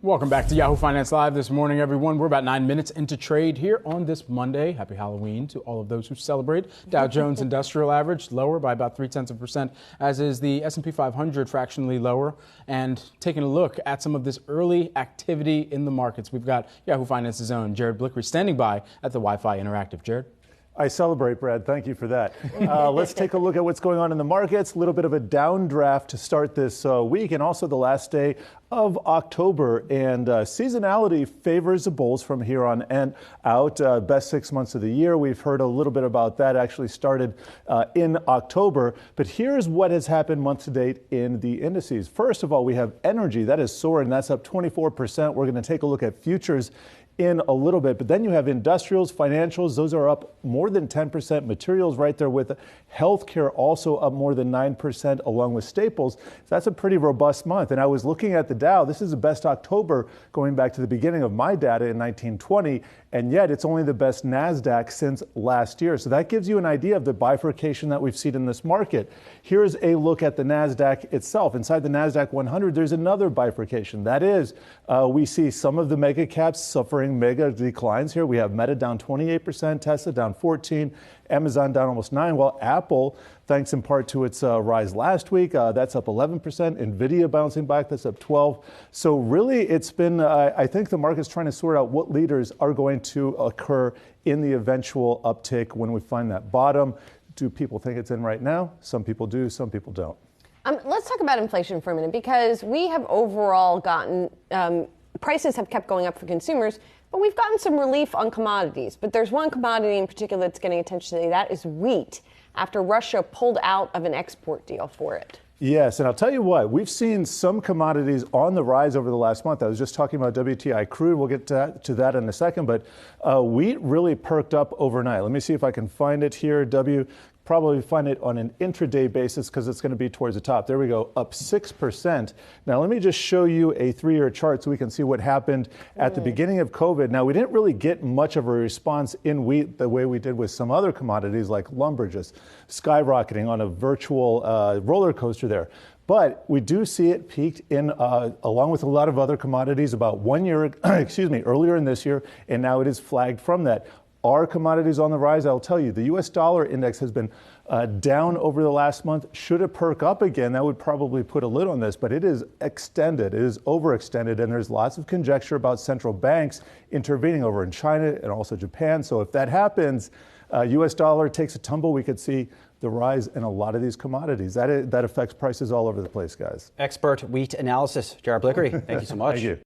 Welcome back to Yahoo Finance Live this morning, everyone. We're about 9 minutes into trade here on this Monday. Happy Halloween to all of those who celebrate. Dow Jones Industrial Average lower by about 0.3%, as is the S&P 500 fractionally lower. And taking a look at some of this early activity in the markets, we've got Yahoo Finance's own Jared Blikre standing by at the Wi-Fi Interactive. Jared? I celebrate, Brad. Thank you for that. Let's take a look at what's going on in the markets. A little bit of a downdraft to start this week and also the last day of October. And seasonality favors the bulls from here on and out. Best 6 months of the year. We've heard a little bit about that. Actually started in October. But here's what has happened month to date in the indices. First of all, we have energy. That is soaring. That's up 24%. We're going to take a look at futures in a little bit, but then you have industrials, financials, those are up more than 10%, materials right there with it. Healthcare also up more than 9% along with staples. So that's a pretty robust month. And I was looking at the Dow. This is the best October going back to the beginning of my data in 1920, and yet it's only the best NASDAQ since last year. So that gives you an idea of the bifurcation that we've seen in this market. Here's a look at the NASDAQ itself. Inside the NASDAQ 100, there's another bifurcation. That is, we see some of the mega caps suffering mega declines here. We have Meta down 28%, Tesla down 14%, Amazon down almost 9%, while Apple, thanks in part to its rise last week, that's up 11%. Nvidia bouncing back, that's up 12%. So really, it's been, I think the market's trying to sort out what leaders are going to occur in the eventual uptick when we find that bottom. Do people think it's in right now? Some people do, some people don't. Let's talk about inflation for a minute, because we have overall gotten prices have kept going up for consumers, but we've gotten some relief on commodities. But there's one commodity in particular that's getting attention today. That is wheat, after Russia pulled out of an export deal for it. Yes, and I'll tell you what, we've seen some commodities on the rise over the last month. I was just talking about WTI crude. We'll get to that in a second, but wheat really perked up overnight. Let me see if I can find it here. Probably find it on an intraday basis because it's going to be towards the top. There we go, up 6%. Now, let me just show you a 3-year chart so we can see what happened at the beginning of COVID. Now, we didn't really get much of a response in wheat the way we did with some other commodities like lumber, just skyrocketing on a virtual roller coaster there. But we do see it peaked in, along with a lot of other commodities, about 1 year, earlier in this year, and now it is flagged from that. Are commodities on the rise? I'll tell you, the U.S. dollar index has been down over the last month. Should it perk up again, that would probably put a lid on this, but it is extended. It is overextended, and there's lots of conjecture about central banks intervening over in China and also Japan. So if that happens, U.S. dollar takes a tumble, we could see the rise in a lot of these commodities. That affects prices all over the place, guys. Expert wheat analysis, Jared Blikre. Thank you so much. Thank you.